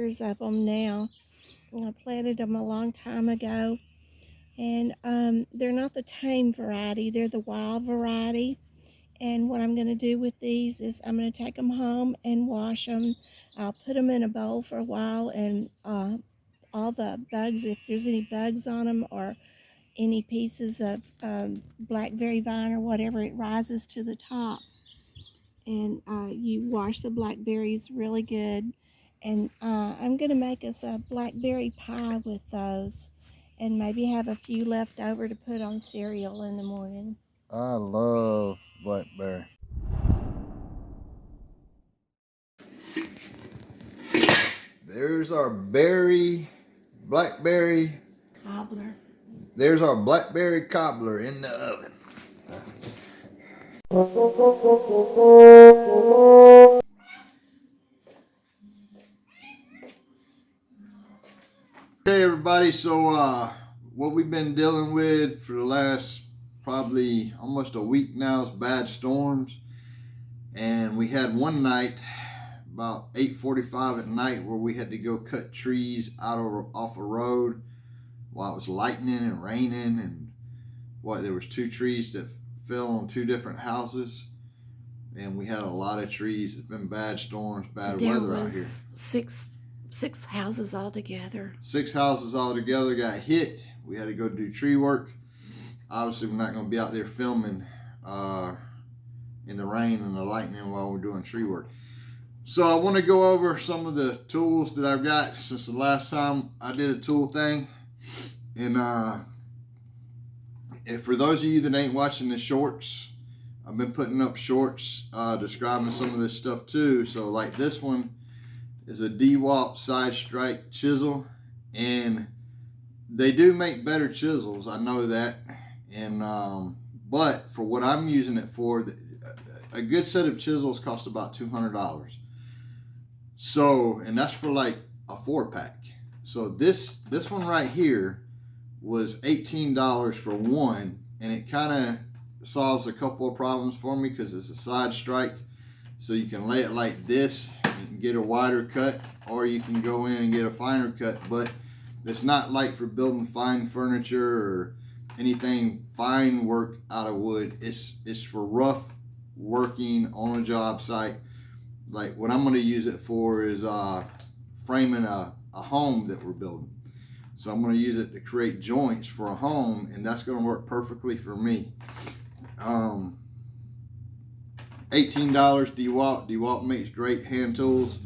acres of them now. I planted them a long time ago, and they're not the tame variety, they're the wild variety. And what I'm going to do with these is I'm going to take them home and wash them. I'll put them in a bowl for a while, and all the bugs, if there's any bugs on them or any pieces of blackberry vine or whatever, it rises to the top. And you wash the blackberries really good. And I'm going to make us a blackberry pie with those, and maybe have a few left over to put on cereal in the morning. I love blackberry. There's our blackberry. Cobbler. There's our blackberry cobbler in the oven. Okay, everybody. So, what we've been dealing with for the last probably almost a week now is bad storms, and we had one night about 8:45 at night where we had to go cut trees off a road while it was lightning and raining, and there was 2 trees that fell on 2 different houses, and we had a lot of trees. It's been bad storms, bad weather out here. Six houses altogether. 6 houses altogether got hit. We had to go do tree work. Obviously, we're not going to be out there filming in the rain and the lightning while we're doing tree work. So I want to go over some of the tools that I've got since the last time I did a tool thing. And for those of you that ain't watching the shorts, I've been putting up shorts describing some of this stuff too. So like this one is a DeWalt side strike chisel, and they do make better chisels, I know that. And but for what I'm using it for, a good set of chisels cost about $200. So, and that's for like a 4-pack. So this one right here was $18 for one, and it kind of solves a couple of problems for me because it's a side strike. So you can lay it like this and get a wider cut, or you can go in and get a finer cut. But it's not like for building fine furniture or anything fine work out of wood. It's for rough working on a job site. Like what I'm going to use it for is framing a home that we're building. So I'm going to use it to create joints for a home, and that's going to work perfectly for me. $18 DeWalt. DeWalt makes great hand tools.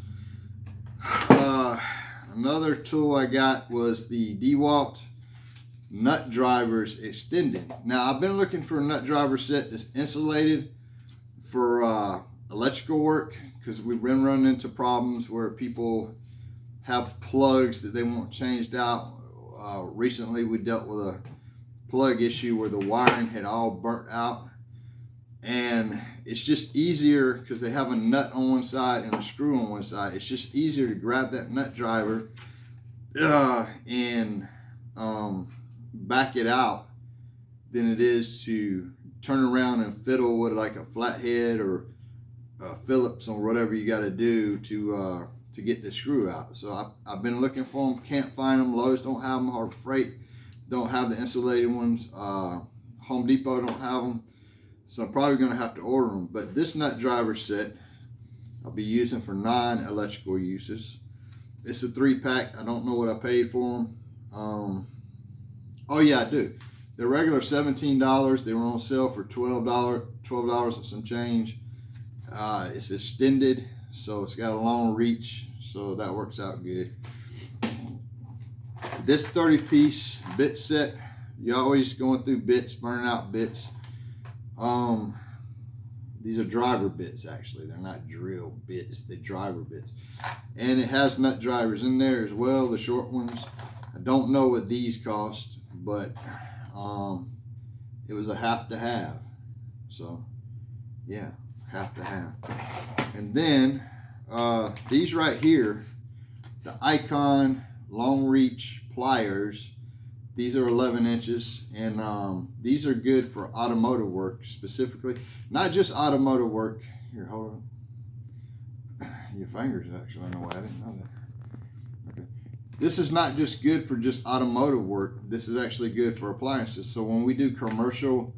Another tool I got was the DeWalt nut drivers extended. Now I've been looking for a nut driver set that's insulated for electrical work, because we've been running into problems where people have plugs that they want changed out. Recently we dealt with a plug issue where the wiring had all burnt out, and it's just easier because they have a nut on one side and a screw on one side. It's just easier to grab that nut driver and back it out than it is to turn around and fiddle with like a flathead or Phillips or whatever you got to do to get the screw out. So I've been looking for them, can't find them. Lowe's don't have them. Harbor Freight don't have the insulated ones. Home Depot don't have them. So I'm probably going to have to order them. But this nut driver set I'll be using for non-electrical uses. It's a 3-pack. I don't know what I paid for them. Oh yeah, I do. They're regular $17. They were on sale for $12 and some change. It's extended, so it's got a long reach, so that works out good. This 30-piece bit set, you're always going through bits, burning out bits. These are driver bits, actually. They're not drill bits, they're driver bits. And it has nut drivers in there as well, the short ones. I don't know what these cost, but it was a half to have. So, yeah, half to have. And then these right here, the Icon long reach pliers. These are 11 inches, and these are good for automotive work specifically. Not just automotive work. Here, hold on. Your fingers actually in the way. I didn't know this is not just good for just automotive work. This is actually good for appliances. So when we do commercial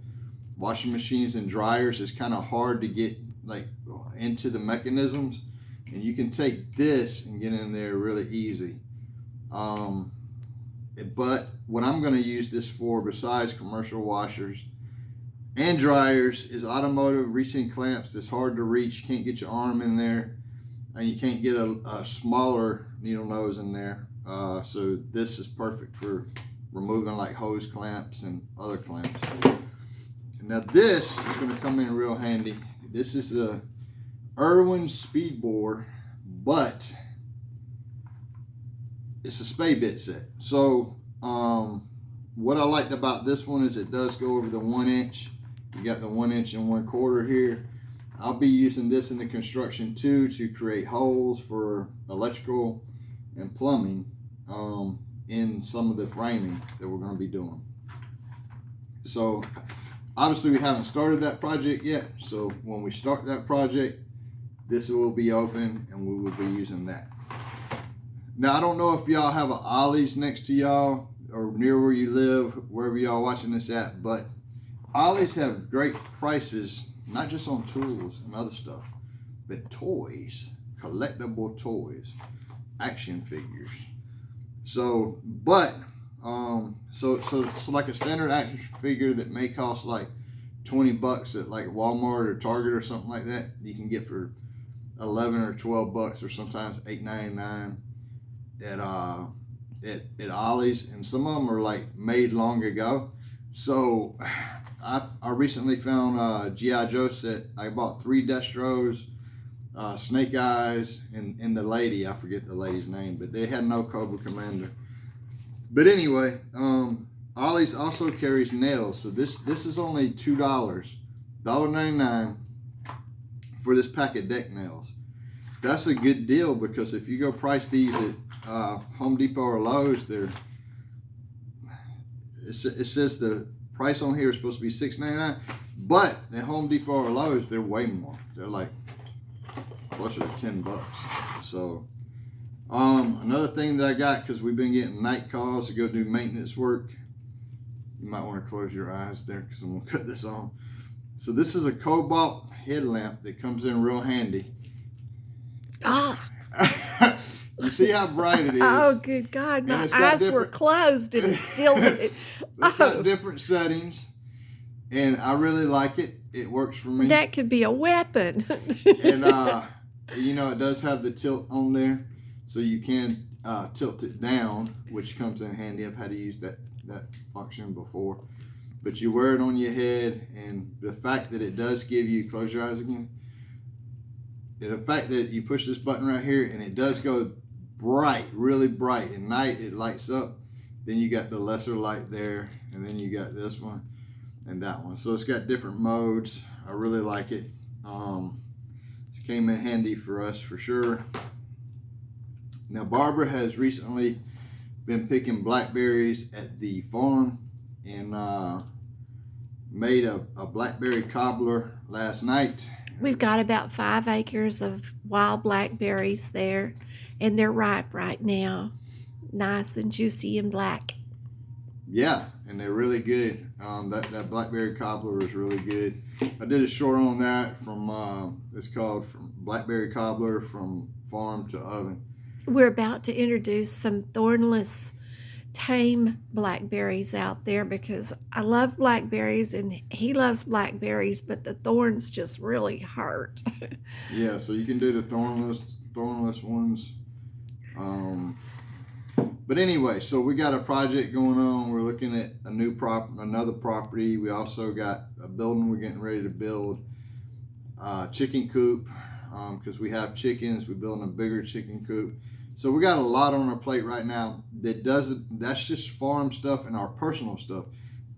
washing machines and dryers, it's kind of hard to get like into the mechanisms, and you can take this and get in there really easy. But what I'm going to use this for, besides commercial washers and dryers, is automotive reaching clamps that's hard to reach. You can't get your arm in there, and you can't get a smaller needle nose in there. So this is perfect for removing like hose clamps and other clamps. Now this is going to come in real handy. This is the Irwin speed bore, but it's a spay bit set. So what I liked about this one is it does go over the 1 inch. You got the 1 inch and 1/4 here. I'll be using this in the construction too, to create holes for electrical and plumbing in some of the framing that we're going to be doing. So obviously we haven't started that project yet. So when we start that project, this will be open and we will be using that. Now, I don't know if y'all have an Ollie's next to y'all or near where you live, wherever y'all watching this at, but Ollie's have great prices, not just on tools and other stuff, but toys, collectible toys, action figures. So, but, so like a standard action figure that may cost like 20 bucks at like Walmart or Target or something like that, you can get for 11 or 12 bucks or sometimes $8.99 at Ollie's, and some of them are like made long ago. So I recently found a G.I. Joe set. I bought 3 Destros, Snake Eyes, and the lady, I forget the lady's name, but they had no Cobra Commander. But anyway, Ollie's also carries nails. So this is only $2, $1.99 for this pack of deck nails. That's a good deal, because if you go price these at Home Depot or Lowe's, it says the price on here is supposed to be $6.99, but at Home Depot or Lowe's, they're way more. They're like closer to 10 bucks. So another thing that I got, because we've been getting night calls to go do maintenance work, you might want to close your eyes there because I'm gonna cut this on. So this is a Cobalt headlamp that comes in real handy. You see how bright it is? Oh, good God. My eyes were closed and it's still... It's got different settings, and I really like it. It works for me. That could be a weapon. And, you know, it does have the tilt on there, so you can tilt it down, which comes in handy. I've had to use that function before. But you wear it on your head, and the fact that it does give you... Close your eyes again. The fact that you push this button right here and it does go bright, really bright. At night it lights up. Then you got the lesser light there, and then you got this one and that one. So it's got different modes. I really like it. It came in handy for us for sure. Now Barbara has recently been picking blackberries at the farm, and made a blackberry cobbler last night. We've got about 5 acres of wild blackberries there, and they're ripe right now. Nice and juicy and black. Yeah, and they're really good. That blackberry cobbler is really good. I did a short on that from, it's called From Blackberry Cobbler From Farm to Oven. We're about to introduce some thornless tame blackberries out there, because I love blackberries and he loves blackberries, but the thorns just really hurt. Yeah, so you can do the thornless ones. But anyway, so we got a project going on. We're looking at another property. We also got a building we're getting ready to build, chicken coop, because we have chickens. We're building a bigger chicken coop. So we got a lot on our plate right now that's just farm stuff and our personal stuff.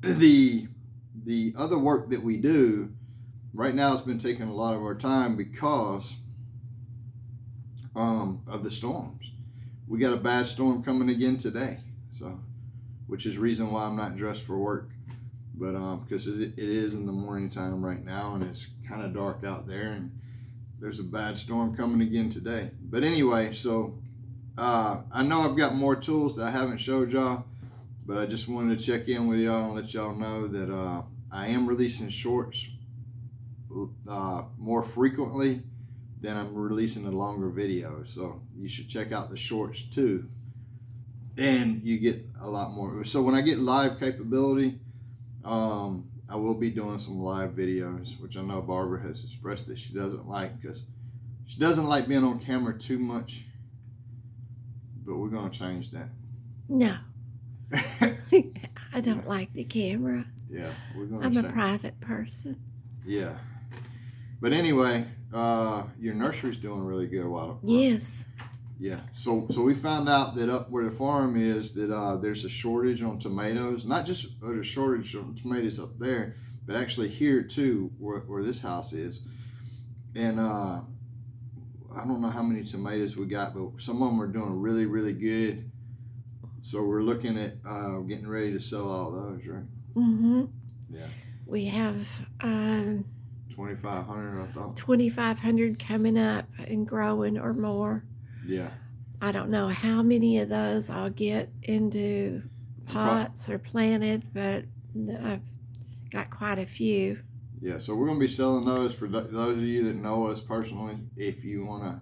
The other work that we do right now has been taking a lot of our time because of the storms. We got a bad storm coming again today, so which is reason why I'm not dressed for work. But because it is in the morning time right now, and it's kind of dark out there, and there's a bad storm coming again today. But anyway, so I know I've got more tools that I haven't showed y'all, but I just wanted to check in with y'all and let y'all know that I am releasing shorts more frequently than I'm releasing the longer videos. So you should check out the shorts too, and you get a lot more. So when I get live capability, I will be doing some live videos, which I know Barbara has expressed that she doesn't like, because she doesn't like being on camera too much. But we're gonna change that. No. I don't like the camera. Yeah, we're gonna. I'm a private person. Yeah. But anyway, your nursery's doing really good. Yes. Yeah. So we found out that up where the farm is, that there's a shortage on tomatoes. Not just a shortage on tomatoes up there, but actually here too, where this house is. And I don't know how many tomatoes we got, but some of them are doing really, really good. So we're looking at getting ready to sell all those, right? Mm-hmm. Yeah. We have 2,500, I thought. 2,500 coming up and growing or more. Yeah. I don't know how many of those I'll get into pots or planted, but I've got quite a few. Yeah, so we're going to be selling those for those of you that know us personally. If you want to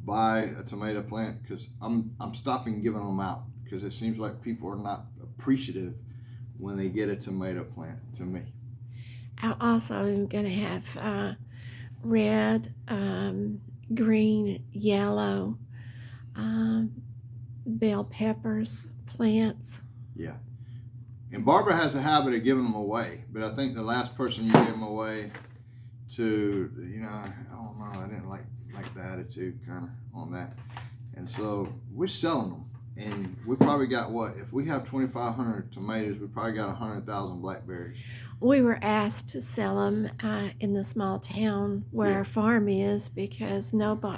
buy a tomato plant, because I'm stopping giving them out, because it seems like people are not appreciative when they get a tomato plant to me. I also am going to have red, green, yellow, bell peppers plants. Yeah. And Barbara has a habit of giving them away, but I think the last person you gave them away to, I don't know, I didn't like the attitude kind of on that. And so we're selling them, and we probably got if we have 2,500 tomatoes, we probably got 100,000 blackberries. We were asked to sell them in the small town where our farm is, because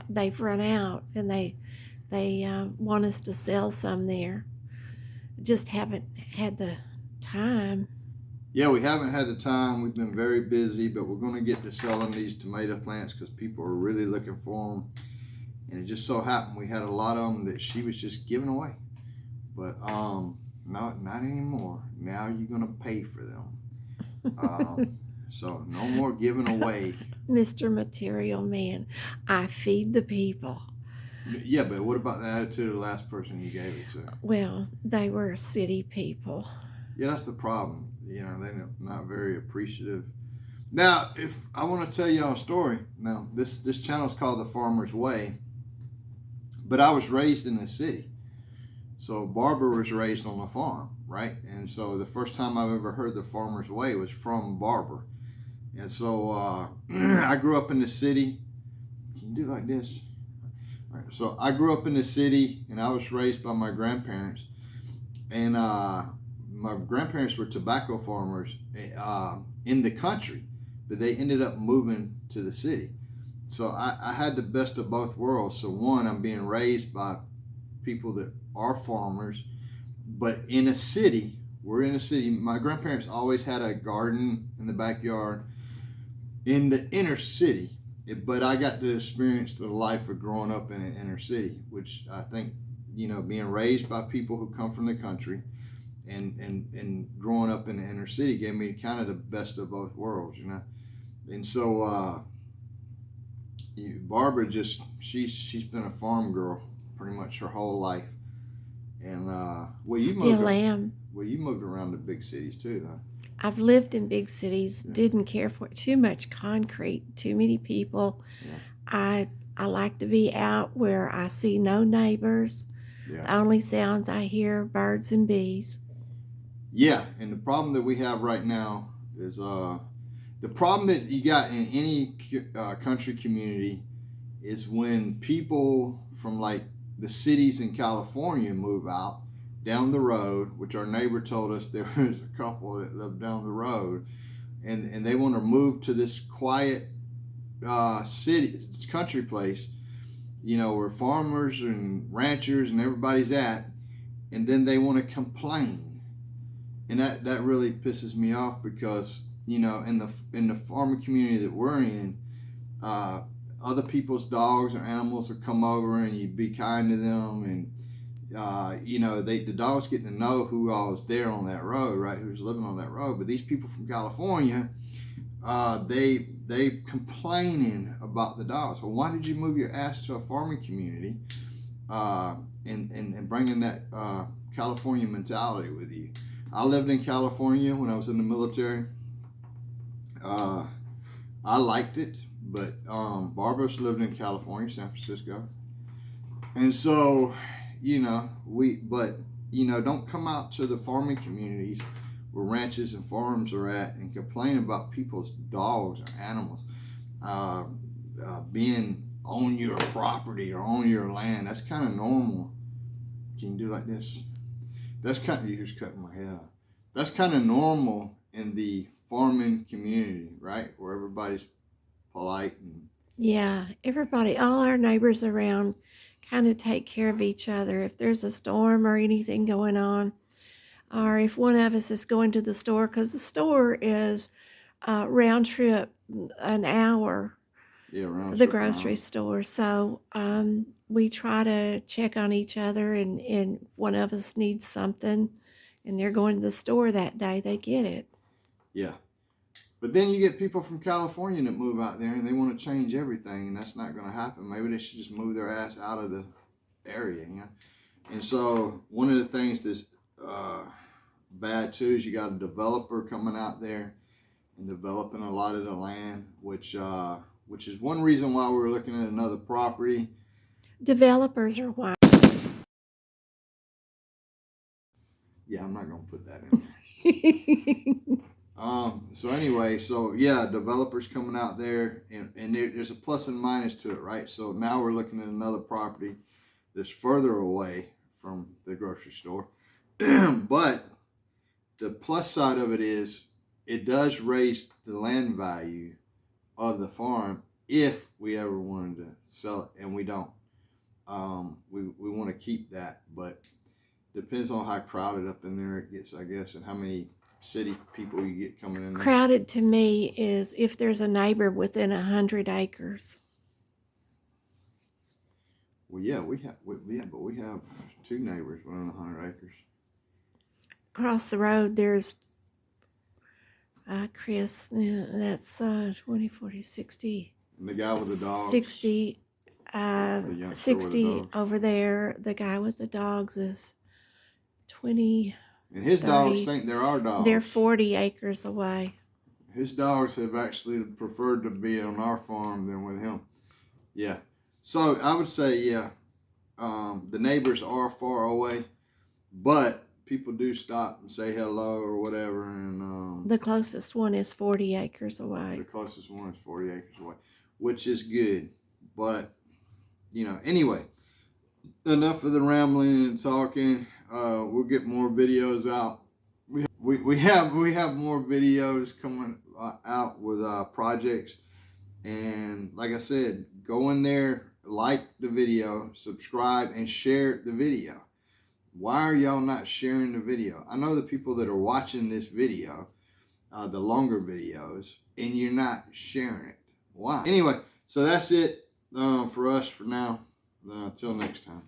they've run out, and they want us to sell some there. Just haven't had the time. Yeah, we haven't had the time. We've been very busy, but we're going to get to selling these tomato plants because people are really looking for them. And it just so happened we had a lot of them that she was just giving away. But not anymore. Now you're going to pay for them. So no more giving away. Mr. Material Man, I feed the people. Yeah, but what about the attitude of the last person you gave it to? Well, they were city people. Yeah, that's the problem. They're not very appreciative. Now, if I want to tell y'all a story. Now, this channel is called The Farmer's Way, but I was raised in the city. So Barbara was raised on a farm, right? And so the first time I've ever heard The Farmer's Way was from Barbara. And so I grew up in the city. Can you do like this? All right. So I grew up in the city, and I was raised by my grandparents. And my grandparents were tobacco farmers in the country, but they ended up moving to the city. So I had the best of both worlds. So one, I'm being raised by people that are farmers, but in a city. We're in a city. My grandparents always had a garden in the backyard in the inner city, but I got to experience the life of growing up in an inner city, which I think, being raised by people who come from the country and growing up in the inner city gave me kind of the best of both worlds, And so Barbara she's been a farm girl pretty much her whole life. And you moved around to big cities too, though. I've lived in big cities, didn't care for too much concrete, too many people. Yeah. I like to be out where I see no neighbors. Yeah. The only sounds I hear are birds and bees. Yeah, and the problem that we have right now is the problem that you got in any country community is when people from like the cities in California move out down the road, which our neighbor told us there was a couple that lived down the road, and they want to move to this quiet country place, where farmers and ranchers and everybody's at, and then they want to complain. And that really pisses me off because, in the farming community that we're in, other people's dogs or animals will come over and you be kind to them, and the dogs get to know who all was there on that road, right? Who's living on that road. But these people from California, they complaining about the dogs. Well, why did you move your ass to a farming community, and bringing that California mentality with you? I lived in California when I was in the military. I liked it, but Barbara's lived in California, San Francisco, and so don't come out to the farming communities where ranches and farms are at and complain about people's dogs or animals being on your property or on your land. That's kind of normal. Can you do like this? You're just cutting my head off. That's kind of normal in the farming community, right? Where everybody's polite and Yeah, everybody, all our neighbors around kind of take care of each other. If there's a storm or anything going on, or if one of us is going to the store, because the store is round trip an hour, the grocery store. So we try to check on each other, and if one of us needs something and they're going to the store that day, they get it. Yeah. But then you get people from California that move out there and they want to change everything, and that's not going to happen. Maybe they should just move their ass out of the area, And so one of the things that's bad too is you got a developer coming out there and developing a lot of the land, which is one reason why we were looking at another property. Developers are wild. Yeah, I'm not going to put that in there. So anyway, developers coming out there, and there's a plus and minus to it, right? So now we're looking at another property that's further away from the grocery store. But the plus side of it is it does raise the land value of the farm if we ever wanted to sell it, and we don't. We want to keep that, but depends on how crowded up in there it gets, I guess, and how many city people you get coming in there. Crowded to me is if there's a neighbor within 100 acres. Well, yeah, we have two neighbors within 100 acres. Across the road, there's Chris. That's 20, 40, 60. And the guy with the dogs. 60. 60 over there. The guy with the dogs is 20. And his 30. Dogs think they're our dogs. They're 40 acres away. His dogs have actually preferred to be on our farm than with him. Yeah. So I would say, the neighbors are far away, but people do stop and say hello or whatever. And the closest one is 40 acres away. The closest one is 40 acres away, which is good. But, anyway, enough of the rambling and talking. We'll get more videos out. We have more videos coming out with projects, and like I said, go in there, like the video, subscribe, and share the video. Why are y'all not sharing the video? I know the people that are watching this video, the longer videos, and you're not sharing it. Why? Anyway, so that's it for us for now. Until next time.